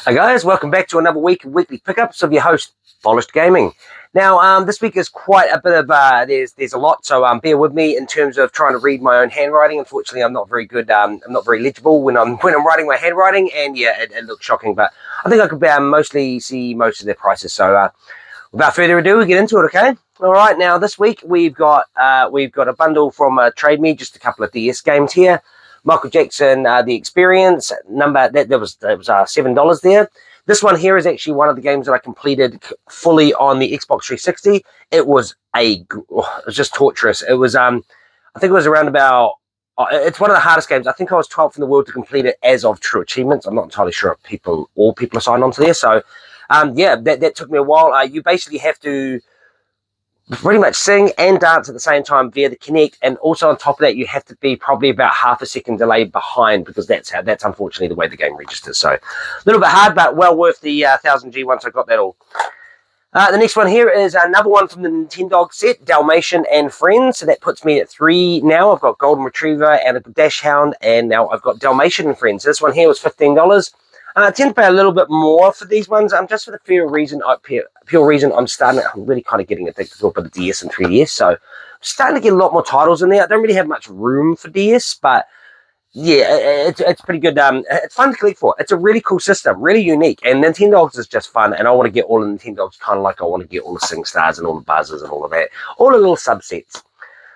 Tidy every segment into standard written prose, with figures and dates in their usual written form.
Hi guys, welcome back to another week of weekly pickups of your host, Polished Gaming. Now, this week is quite a bit of, there's a lot, so bear with me in terms of trying to read my own handwriting. Unfortunately, I'm not very good, I'm not very legible when I'm writing my handwriting, and yeah, it looks shocking, but I think I could mostly see most of their prices, so without further ado, we get into it, okay? Alright, now this week we've got a bundle from Trade Me, just a couple of DS games here. Michael Jackson, The Experience, that was $7 there. This one here is actually one of the games that I completed fully on the Xbox 360. It was just torturous. It was, I think it was around about, it's one of the hardest games. I think I was 12th in the world to complete it as of True Achievements. I'm not entirely sure if all people are signed onto there. So, yeah, that took me a while. You basically have to pretty much sing and dance at the same time via the Kinect, and also on top of that you have to be probably about half a second delay behind, because that's unfortunately the way the game registers. So a little bit hard, but well worth the 1000G once I got that all. The next one here is another one from the Nintendo set, Dalmatian and Friends. So that puts me at 3 now. I've got Golden Retriever and a Dash Hound, and now I've got Dalmatian and Friends. This one here was $15. I tend to pay a little bit more for these ones, just for the pure reason I'm really kind of getting addicted to a bit of DS and 3DS, so I'm starting to get a lot more titles in there. I don't really have much room for DS, but yeah, it's pretty good. It's fun to collect for. It's a really cool system, really unique, and Nintendogs is just fun, and I want to get all the Nintendogs kind of like I want to get all the Sing Stars and all the Buzzers and all of that, all the little subsets.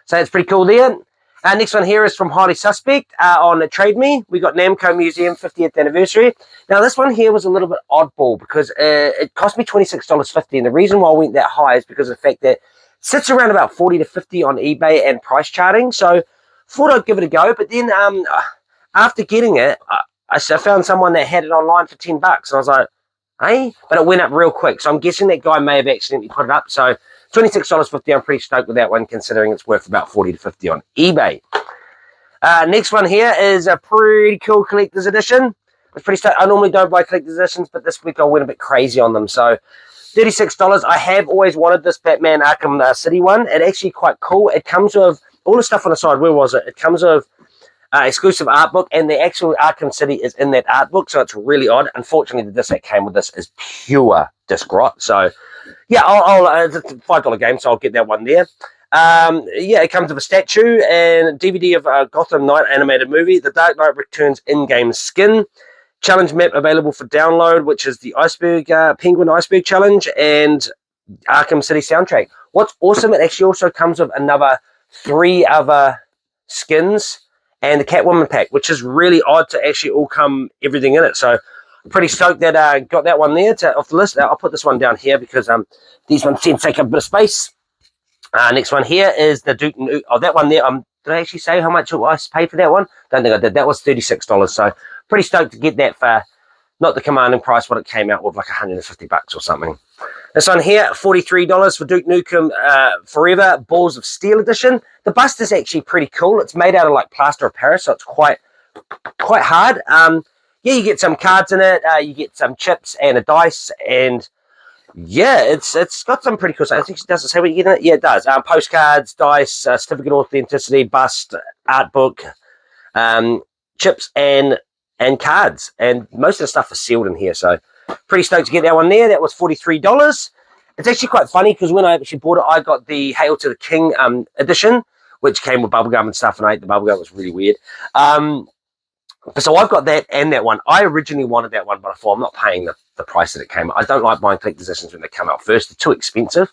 So it's pretty cool there. Next one here is from Highly Suspect on Trade Me. We got Namco Museum 50th anniversary. Now this one here was a little bit oddball because it cost me $26.50, and the reason why I went that high is because of the fact that it sits around about 40 to 50 on eBay and price charting. So thought I'd give it a go, but then after getting it, I found someone that had it online for $10, and I was like, hey, but it went up real quick. So I'm guessing that guy may have accidentally put it up. So $26.50, I'm pretty stoked with that one, considering it's worth about 40 to 50 on eBay. Next one here is a pretty cool collector's edition. I was pretty stoked. I normally don't buy collector's editions, but this week I went a bit crazy on them. So $36. I have always wanted this Batman Arkham City one. It's actually quite cool. It comes with all the stuff on the side. Where was it? It comes with exclusive art book, and the actual Arkham City is in that art book, so it's really odd. Unfortunately, the disc that came with this is pure disc rot. So yeah, it's a $5 game, so I'll get that one there. Yeah, it comes with a statue and DVD of Gotham Knight animated movie, The Dark Knight Returns in-game skin, challenge map available for download, which is the Penguin Iceberg Challenge, and Arkham City soundtrack. What's awesome, it actually also comes with another 3 other skins and the Catwoman pack, which is really odd to actually all come everything in it. So I'm pretty stoked that got that one there off the list. I'll put this one down here because these ones tend to take up a bit of space. Next one here is the Duke Nukem. Oh, that one there. Did I actually say how much I paid for that one? Don't think I did. That was $36. So pretty stoked to get that for not the commanding price, what it came out with, like $150 or something. This one here, $43 for Duke Nukem Forever Balls of Steel edition. The bust is actually pretty cool. It's made out of like plaster of Paris, so it's quite hard. Yeah, you get some cards in it. You get some chips and a dice, and yeah, it's got some pretty cool stuff. I think it doesn't say what you get in it. Yeah, it does. Postcards, dice, certificate of authenticity, bust, art book, chips, and cards. And most of the stuff is sealed in here, so pretty stoked to get that one there. That was $43. It's actually quite funny because when I actually bought it, I got the Hail to the King edition, which came with bubblegum and stuff, and I ate the bubblegum. It was really weird. So I've got that and that one. I originally wanted that one, but I thought I'm not paying the price that it came. I don't like buying collector's editions when they come out first. They're too expensive.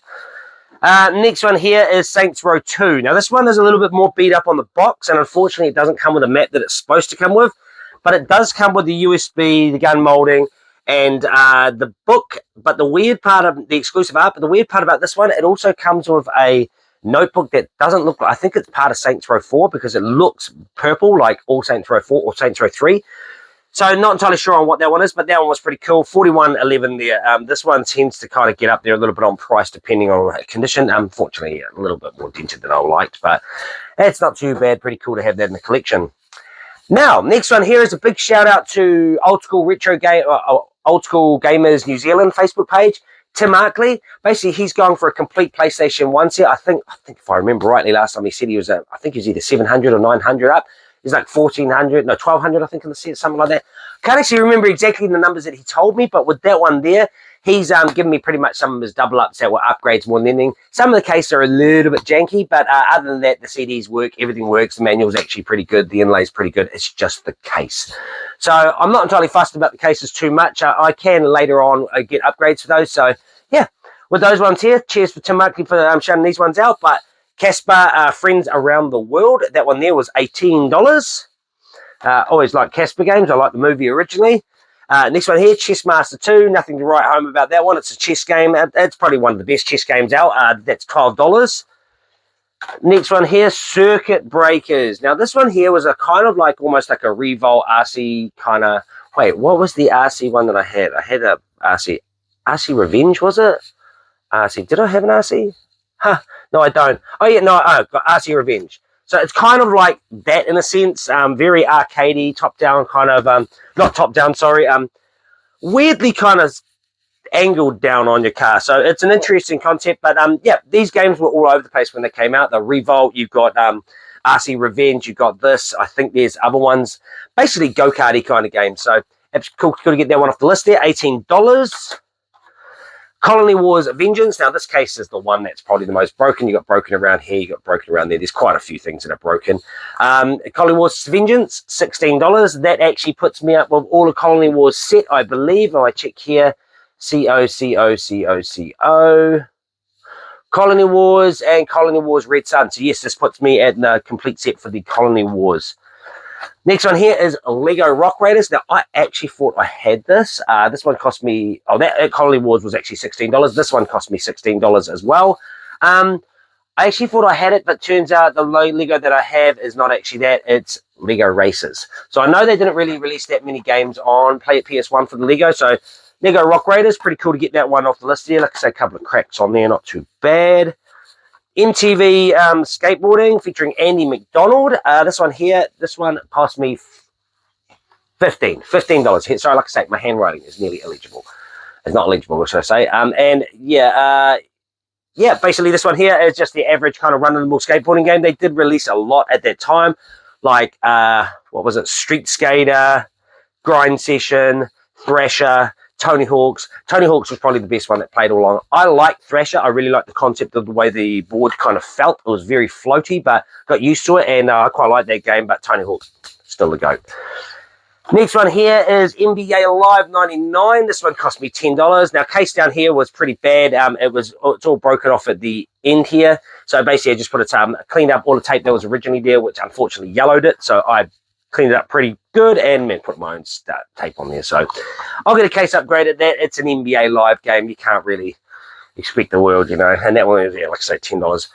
Next one here is Saints Row 2. Now, this one is a little bit more beat up on the box, and unfortunately, it doesn't come with a map that it's supposed to come with, but it does come with the USB, the gun molding, and the book. But the weird part of the exclusive art, but the weird part about this one, it also comes with a notebook that doesn't look like, I think it's part of Saints Row 4 because it looks purple like all Saints Row 4 or Saints Row 3. So not entirely sure on what that one is, but that one was pretty cool. $41.11 there. This one tends to kind of get up there a little bit on price depending on condition. Unfortunately, a little bit more dented than I liked, but it's not too bad. Pretty cool to have that in the collection. Now, next one here is a big shout out to Old School Gamers New Zealand Facebook page. Tim Arkley, basically, he's going for a complete PlayStation 1 set. I think if I remember rightly, last time he said he was, I think he was either 700 or 900 up. There's like 1,400, no, 1,200, I think, in the set, something like that. Can't actually remember exactly the numbers that he told me, but with that one there, he's given me pretty much some of his double ups that were upgrades more than anything. Some of the cases are a little bit janky, but other than that, the CDs work, everything works. The manual's actually pretty good. The inlay's pretty good. It's just the case. So I'm not entirely fussed about the cases too much. I can later on get upgrades for those. So yeah, with those ones here, cheers for Tim Markley for shouting these ones out. But Casper Friends Around the World, that one there was $18. Always like Casper games. I like the movie originally. Next one here, Chess Master 2. Nothing to write home about that one. It's a chess game. It's probably one of the best chess games out. That's $12. Next one here, Circuit Breakers. Now, this one here was a kind of like almost like a Revolt RC kind of... Wait, what was the RC one that I had? I had a RC Revenge, was it? RC. Did I have an RC? Huh. No, I don't. Oh, yeah, no, I've got RC Revenge. So it's kind of like that in a sense. Very arcadey, top-down kind of... not top-down, sorry. Weirdly kind of angled down on your car. So it's an interesting concept. But yeah, these games were all over the place when they came out. The Revolt, you've got RC Revenge, you've got this. I think there's other ones. Basically go-karty kind of games. So it's cool to get that one off the list there. $18. Colony Wars Vengeance. Now, this case is the one that's probably the most broken. You got broken around here, you got broken around there. There's quite a few things that are broken. Colony Wars Vengeance, $16. That actually puts me up with all of Colony Wars set, I believe. Oh, I check here. CO. Colony Wars and Colony Wars Red Sun. So, yes, this puts me at the complete set for the Colony Wars. Next one here is Lego Rock Raiders. Now, I actually thought I had this. This one cost me... Oh, that Colony Wars was actually $16. This one cost me $16 as well. I actually thought I had it, but turns out the Lego that I have is not actually that. It's Lego Racers. So, I know they didn't really release that many games on Play It PS1 for the Lego. So, Lego Rock Raiders, pretty cool to get that one off the list there. Like I say, a couple of cracks on there, not too bad. MTV Skateboarding featuring Andy McDonald. This one here, this one cost me $15. Sorry, like I say, my handwriting is nearly illegible. It's not legible, what should I say? And yeah, basically this one here is just the average kind of run-of-the-mill skateboarding game. They did release a lot at that time, like, what was it, Street Skater, Grind Session, Thrasher, Tony Hawk's. Tony Hawk's was probably the best one that played all along. I like Thrasher. I really like the concept of the way the board kind of felt. It was very floaty, but got used to it, and I quite like that game, but Tony Hawk's still the GOAT. Next one here is NBA Live 99. This one cost me $10. Now, case down here was pretty bad. It's all broken off at the end here. So basically, I just put it, cleaned up all the tape that was originally there, which unfortunately yellowed it. So I cleaned it up pretty good and put my own tape on there. So I'll get a case upgrade at that. It's an NBA Live game. You can't really expect the world, you know. And that one was, yeah, like I say, $10.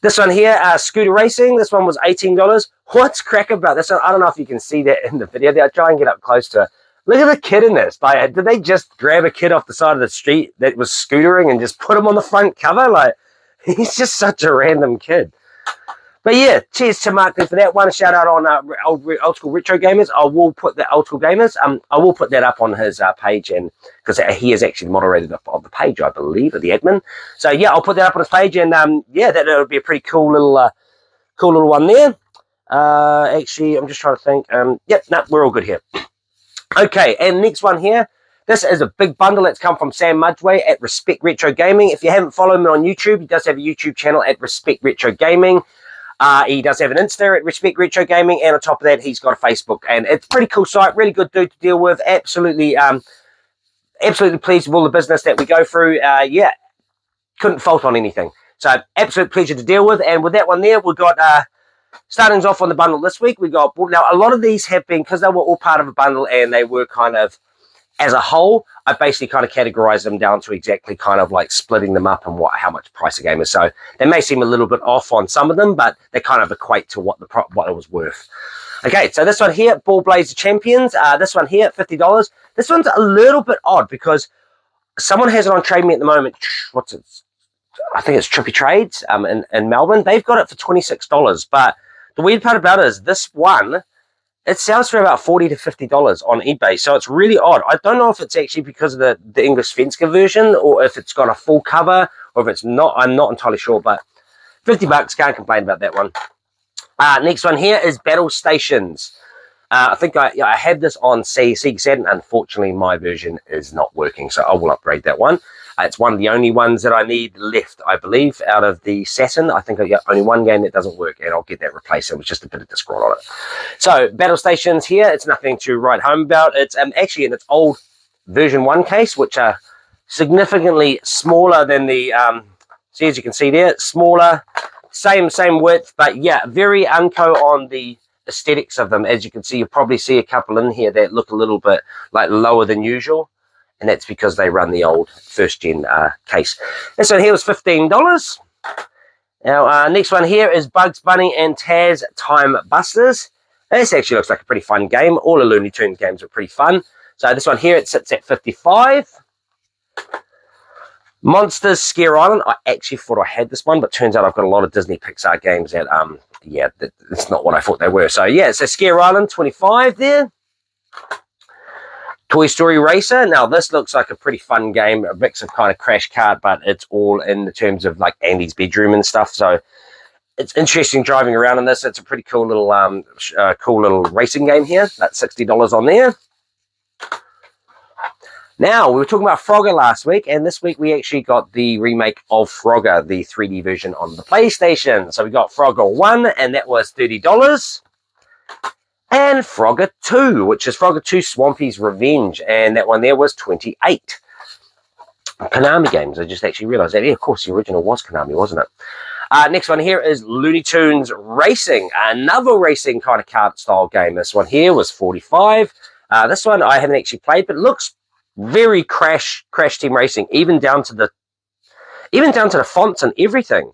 This one here, Scooter Racing. This one was $18. What's crack about this one? I don't know if you can see that in the video there. I'll try and get up close to it. Look at the kid in this. Like, did they just grab a kid off the side of the street that was scootering and just put him on the front cover? Like, he's just such a random kid. But yeah, cheers to Markley for that one. A shout out on old school retro gamers. I will put the old school gamers. I will put that up on his page, and because he is actually the moderator of the page, I believe, or the admin. So yeah, I'll put that up on his page, and yeah, that would be a pretty cool little one there. Actually, I'm just trying to think. Yep, no, we're all good here. Okay, and next one here. This is a big bundle that's come from Sam Mudgway at Respect Retro Gaming. If you haven't followed him on YouTube, he does have a YouTube channel at Respect Retro Gaming. He does have an Insta at Respect Retro Gaming, and on top of that, he's got a Facebook, and it's a pretty cool site, really good dude to deal with. Absolutely pleased with all the business that we go through. Yeah, couldn't fault on anything. So absolute pleasure to deal with. And with that one there, we've got starting off on the bundle this week. We got, now a lot of these have been, because they were all part of a bundle and they were kind of as a whole, I basically kind of categorized them down to exactly kind of like splitting them up and how much price a game is. So they may seem a little bit off on some of them, but they kind of equate to what it was worth. Okay, so this one here, Ball Blazer Champions. This one here, $50. This one's a little bit odd because someone has it on Trade Me at the moment. What's it? I think it's Trippy Trades in Melbourne. They've got it for $26. But the weird part about it is this one, it sells for about $40 to $50 on eBay. So it's really odd. I don't know if it's actually because of the English Svenska version or if it's got a full cover or if it's not. I'm not entirely sure, but $50, can't complain about that one. Next one here is Battle Stations. I think I had this on Sega Saturn. Unfortunately, my version is not working, so I will upgrade that one. It's one of the only ones that I need left, I believe, out of the Saturn. I think I got only one game that doesn't work, and I'll get that replaced. It was just a bit of Discworld on it. So, Battle Stations here, it's nothing to write home about. It's actually in its old version 1 case, which are significantly smaller than the... see, as you can see there, smaller, same width, but yeah, very unco on the aesthetics of them. As you can see, you probably see a couple in here that look a little bit like lower than usual, and that's because they run the old first gen case. This one here was $15. Now, next one here is Bugs Bunny and Taz Time Busters. This actually looks like a pretty fun game. All the Looney Tunes games are pretty fun. So this one here, it sits at $55. Monsters Scare Island. I actually thought I had this one, but turns out I've got a lot of Disney Pixar games that, yeah, that's not what I thought they were. So, yeah, so Scare Island, $25 there. Toy Story Racer. Now, this looks like a pretty fun game, a mix of kind of Crash Kart, but it's all in the terms of, like, Andy's bedroom and stuff. So, it's interesting driving around in this. It's a pretty cool little racing game here. That's $60 on there. Now, we were talking about Frogger last week, and this week we actually got the remake of Frogger, the 3D version on the PlayStation. So we got Frogger 1, and that was $30. And Frogger 2, which is Frogger 2 Swampy's Revenge, and that one there was $28. Konami games, I just actually realized that. Yeah, of course, the original was Konami, wasn't it? Next one here is Looney Tunes Racing, another racing kind of kart style game. This one here was $45. This one I haven't actually played, but it looks very Crash Team Racing, even down to the fonts and everything.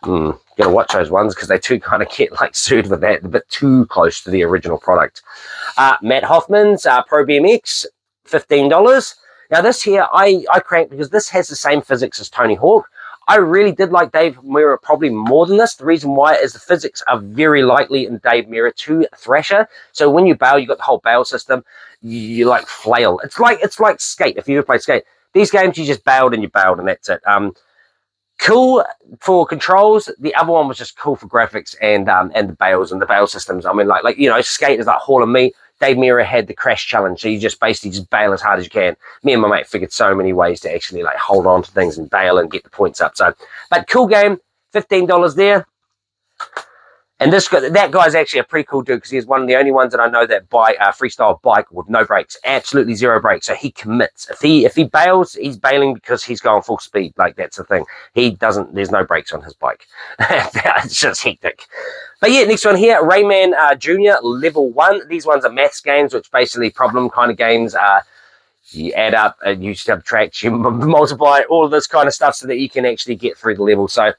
Gotta watch those ones because they do kind of get like sued with that, a bit too close to the original product. Matt Hoffman's Pro BMX, $15. Now this here I cranked because this has the same physics as Tony Hawk. I really did like Dave Mirra probably more than this. The reason why is the physics are very lightly in Dave Mirra to Thrasher. So when you bail, you got the whole bail system. You like flail. It's like Skate. If you ever played Skate, these games you just bailed and that's it. Cool for controls. The other one was just cool for graphics and the bails and the bail systems. I mean, like you know, Skate is like Hall of Me. Dave Mirra had the crash challenge, so you just basically just bail as hard as you can. Me and my mate figured so many ways to actually like hold on to things and bail and get the points up. So, but cool game, $15 there. And that guy's actually a pretty cool dude because he's one of the only ones that I know that buy a freestyle bike with no brakes, absolutely zero brakes. So he commits. If he bails, he's bailing because he's going full speed. Like that's the thing. He doesn't. There's no brakes on his bike. It's just hectic. But yeah, next one here, Rayman Jr. Level 1. These ones are maths games, which basically problem kind of games. You add up, you subtract, you multiply, all of this kind of stuff so that you can actually get through the level. So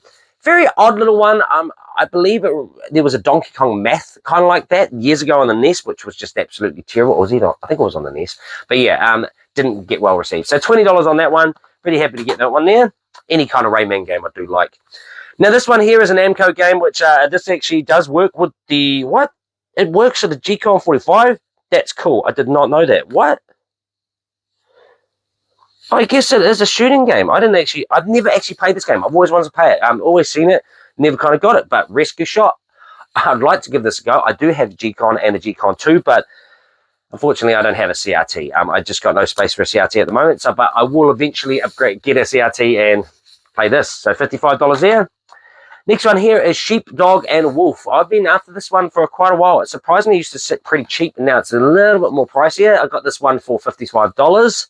very odd little one. I believe there was a Donkey Kong math kind of like that years ago on the NES, which was just absolutely terrible. Or was it? I think it was on the NES. But yeah, didn't get well received. So $20 on that one. Pretty happy to get that one there. Any kind of Rayman game I do like. Now this one here is an Namco game, which this actually does work with the, what? It works with the G-Con 45? That's cool. I did not know that. What? I guess it is a shooting game. I've never actually played this game. I've always wanted to play it. I've always seen it, never kind of got it. But Rescue Shot, I'd like to give this a go. I do have the G-Con and the G-Con 2, but unfortunately I don't have a CRT. I just got no space for a CRT at the moment. So, but I will eventually get a CRT and play this. So $55 there. Next one here is Sheep, Dog, and Wolf. I've been after this one for quite a while. It surprisingly used to sit pretty cheap, and now it's a little bit more pricier. I got this one for $55.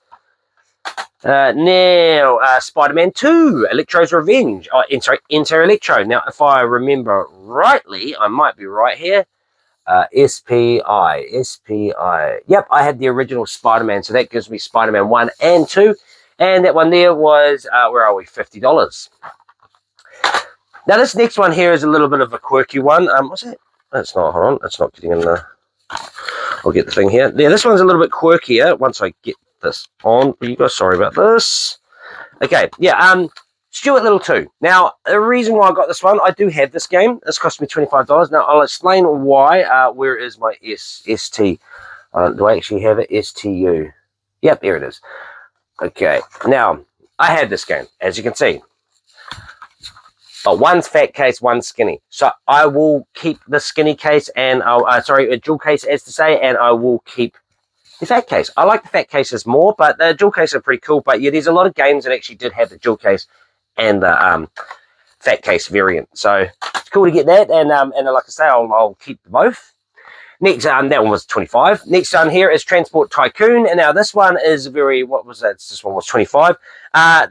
Now, Spider-Man 2, Electro's Revenge. Enter Electro. Now, if I remember rightly, I might be right here. SPI. Yep, I had the original Spider-Man, so that gives me Spider-Man 1 and 2. And that one there was, where are we, $50. Now, this next one here is a little bit of a quirky one. What's it? It's not, hold on, it's not getting in the... I'll get the thing here. Yeah, this one's a little bit quirkier once I get this on. You guys, sorry about this. Okay, yeah, Stuart Little 2. Now, the reason why I got this one, I do have this game. This cost me $25. Now, I'll explain why. Where is my ST? Do I actually have it? STU. Yep, here it is. Okay, now, I had this game, as you can see. But one's fat case, one's skinny. So I will keep the skinny case and a dual case as to say, and I will keep the fat case. I like the fat cases more, but the dual case are pretty cool. But yeah, there's a lot of games that actually did have the dual case and the fat case variant. So it's cool to get that, and like I say, I'll keep both. Next, that one was 25. Next one here is Transport Tycoon, and now this one is what was that? This one was 25.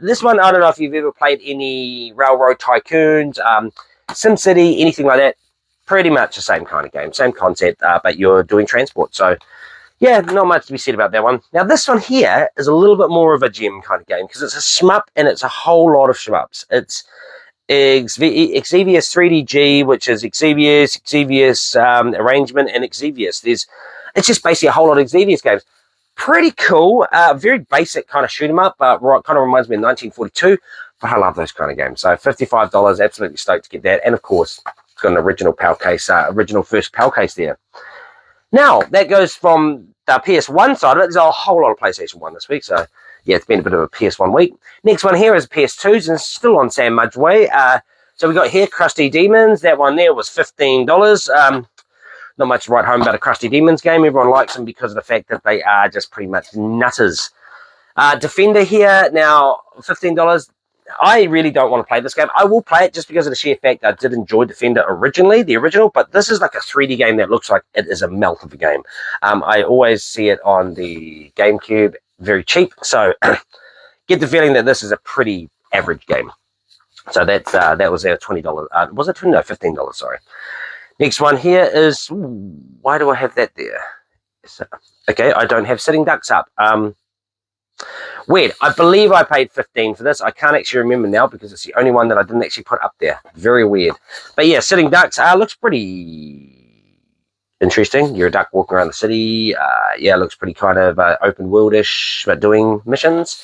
This one, I don't know if you've ever played any Railroad Tycoons, SimCity, anything like that. Pretty much the same kind of game, same concept, but you're doing transport. So yeah, not much to be said about that one. Now this one here is a little bit more of a gem kind of game because it's a shmup and it's a whole lot of shmups. It's Exevious 3DG, which is Exevious Arrangement, and Exevious. It's just basically a whole lot of Exevious games. Pretty cool, very basic kind of shoot 'em up, but kind of reminds me of 1942. But I love those kind of games. So $55, absolutely stoked to get that. And of course, it's got an original PAL case, original first PAL case there. Now that goes from the PS1 side of it. There's a whole lot of PlayStation 1 this week, so yeah, it's been a bit of a PS1 week. Next one here is PS2s, and it's still on Sam Mudgeway. So we got here Crusty Demons. That one there was $15. Not much to write home about a Crusty Demons game. Everyone likes them because of the fact that they are just pretty much nutters. Defender here, now $15. I really don't want to play this game. I will play it just because of the sheer fact I did enjoy Defender originally, the original, but this is like a 3D game that looks like it is a melt of a game. I always see it on the GameCube, very cheap, so get the feeling that this is a pretty average game. So that was there $20. Was it $20? No, $15, sorry. Next one here is, why do I have that there? So, okay, I don't have Sitting Ducks up. Weird. I believe I paid $15 for this. I can't actually remember now because it's the only one that I didn't actually put up there. Very weird. But yeah, Sitting Ducks looks pretty interesting. You're a duck walking around the city. Yeah, looks pretty kind of open worldish, but doing missions.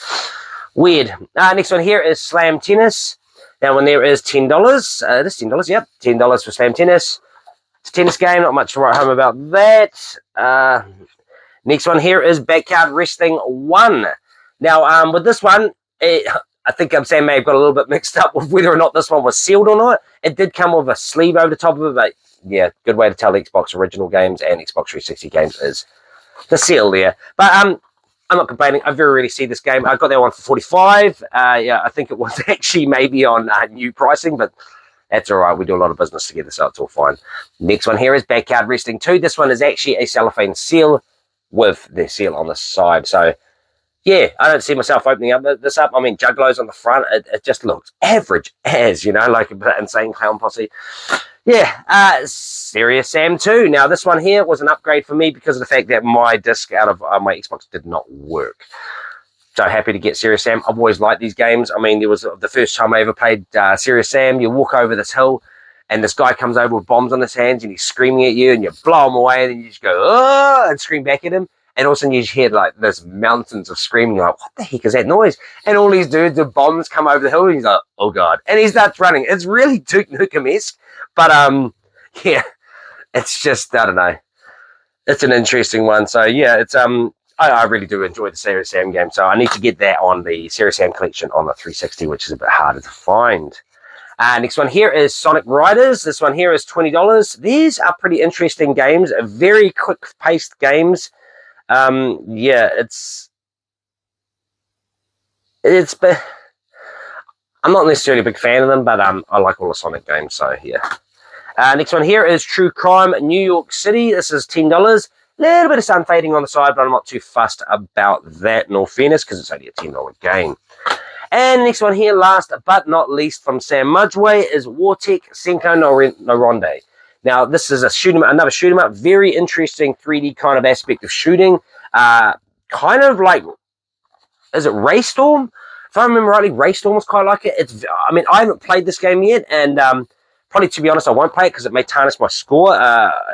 Weird. Next one here is Slam Tennis. That one there is $10. This $10, yep. $10 for Slam Tennis. It's a tennis game. Not much to write home about that. Next one here is Backyard Wrestling 1. Now, with this one, I think Sam may have got a little bit mixed up with whether or not this one was sealed or not. It did come with a sleeve over the top of it, but yeah, good way to tell Xbox original games and Xbox 360 games is the seal there. But I'm not complaining. I very rarely see this game. I got that one for $45. Yeah, I think it was actually maybe on new pricing, but that's all right. We do a lot of business together, so it's all fine. Next one here is Backyard Wrestling 2. This one is actually a cellophane seal with the seal on the side. So yeah, I don't see myself opening this up. I mean, Juggalos on the front, it just looks average as, like an Insane Clown Posse. Yeah, Serious Sam 2. Now, this one here was an upgrade for me because of the fact that my disc out of my Xbox did not work. So happy to get Serious Sam. I've always liked these games. I mean, there was the first time I ever played Serious Sam. You walk over this hill, and this guy comes over with bombs on his hands, and he's screaming at you, and you blow him away, and then you just go, oh, and scream back at him. And all of a sudden you just hear like this mountains of screaming. You're like, what the heck is that noise? And all these dudes, the bombs come over the hill, and he's like, oh god. And he starts running. It's really Duke Nukem-esque. But yeah, it's just, I don't know. It's an interesting one. So yeah, it's I really do enjoy the Serious Sam game. So I need to get that on the Serious Sam collection on the 360, which is a bit harder to find. Next one here is Sonic Riders. This one here is $20. These are pretty interesting games, very quick-paced games. Yeah, I'm not necessarily a big fan of them, but I like all the Sonic games, so yeah. Next one here is True Crime New York City. This is $10. A little bit of sun fading on the side, but I'm not too fussed about that, in all fairness, because it's only a $10 game. And next one here, last but not least from Sam Mudgeway, is Wartech Senko no Ronde. Now, this is another shoot 'em up, very interesting 3D kind of aspect of shooting. Kind of like, is it Raystorm? If I remember rightly, Raystorm was quite like it. I mean, I haven't played this game yet, and probably, to be honest, I won't play it because it may tarnish my score,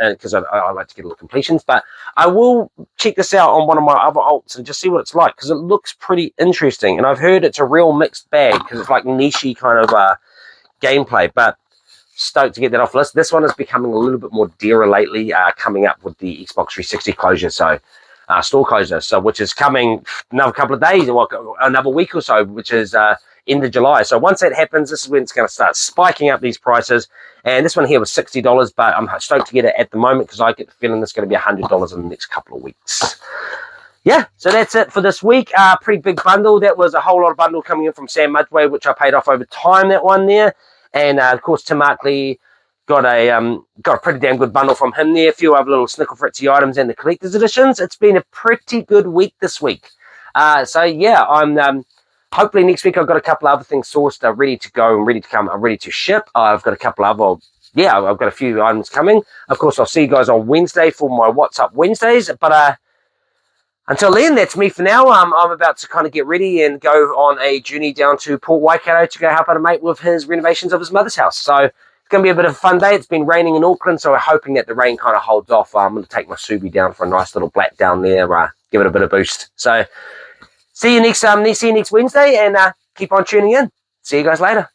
because I like to get all the completions. But I will check this out on one of my other alts and just see what it's like, because it looks pretty interesting. And I've heard it's a real mixed bag because it's like niche-y kind of gameplay. But stoked to get that off the list. This one is becoming a little bit more dearer lately, coming up with the Xbox 360 closure. So store closure, so which is coming another couple of days, or another week or so, which is end of July. So once that happens, this is when it's going to start spiking up these prices. And this one here was $60, but I'm stoked to get it at the moment because I get the feeling it's going to be $100 in the next couple of weeks. Yeah, so that's it for this week. Pretty big bundle. That was a whole lot of bundle coming in from Sam Mudway, which I paid off over time, that one there. And of course, Tim Markley got a pretty damn good bundle from him there. A few other little Snickle Fritzy items and the collector's editions. It's been a pretty good week this week. So yeah, I'm hopefully next week I've got a couple other things sourced, ready to go and ready to come, ready to ship. I've got a couple other, yeah, I've got a few items coming. Of course, I'll see you guys on Wednesday for my What's Up Wednesdays. But until then, that's me for now. I'm about to kind of get ready and go on a journey down to Port Waikato to go help out a mate with his renovations of his mother's house. So it's going to be a bit of a fun day. It's been raining in Auckland, so we're hoping that the rain kind of holds off. I'm going to take my Subi down for a nice little black down there, give it a bit of boost. So see you next Wednesday, and keep on tuning in. See you guys later.